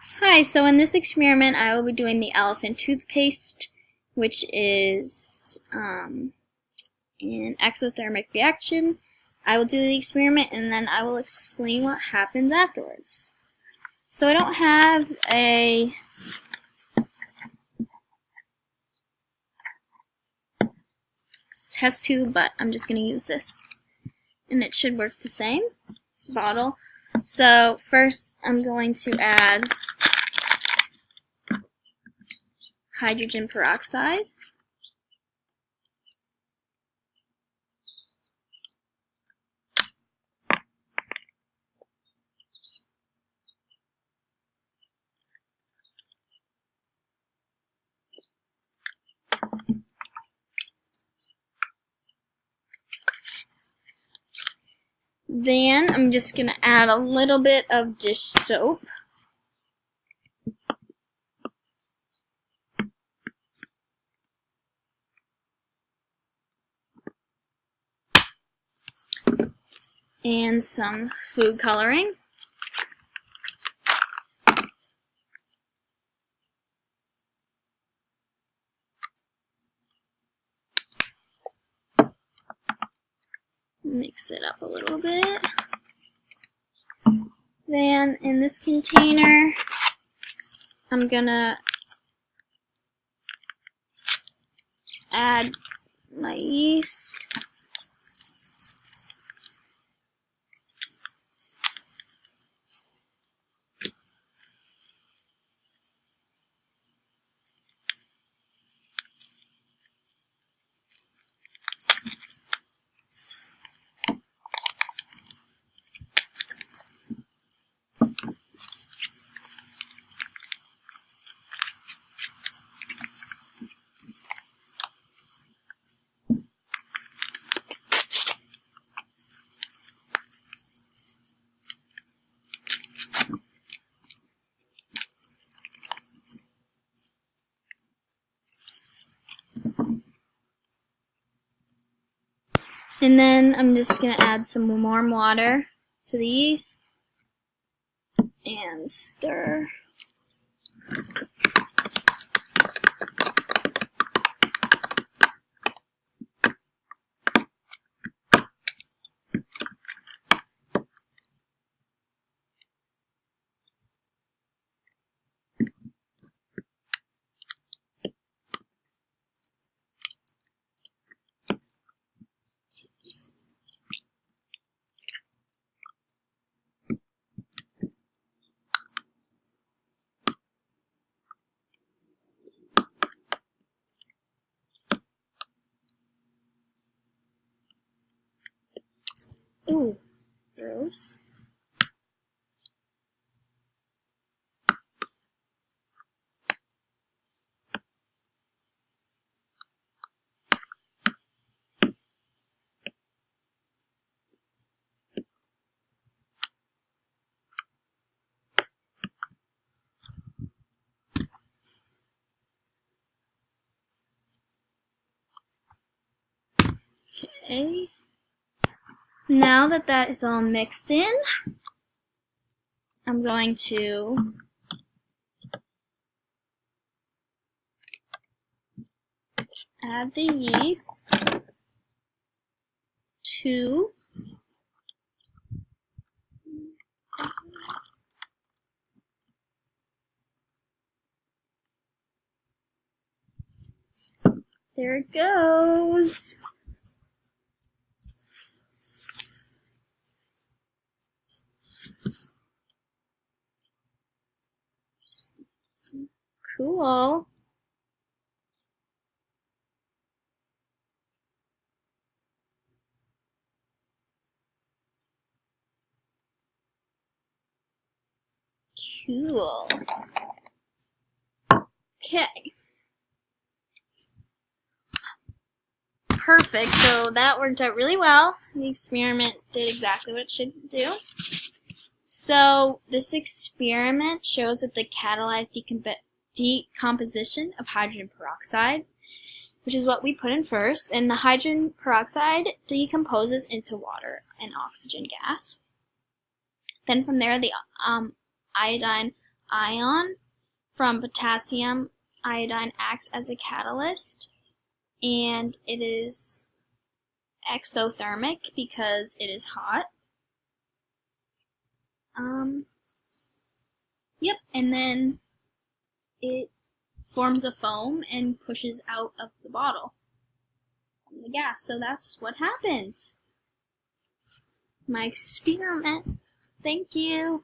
Hi, so in this experiment I will be doing the elephant toothpaste, which is an exothermic reaction. I will do the experiment and then I will explain what happens afterwards. So I don't have a test tube, but I'm just going to use this. And it should work the same. It's a bottle. So first I'm going to add hydrogen peroxide. Then I'm just going to add a little bit of dish soap. And some food coloring. Mix it up a little bit. Then in this container, I'm gonna add my yeast. And then I'm just going to add some warm water to the yeast and stir. Ooh, gross. Okay. Now that that is all mixed in, I'm going to add the yeast to there it goes. Cool. Cool. Okay. Perfect. So that worked out really well. The experiment did exactly what it should do. So this experiment shows that the catalyzed decomposition of hydrogen peroxide, which is what we put in first, and the hydrogen peroxide decomposes into water and oxygen gas. Then from there, the iodine ion from potassium iodine acts as a catalyst, and it is exothermic because it is hot. Yep, and then it forms a foam and pushes out of the bottle from the gas. So that's what happened. My experiment. Thank you.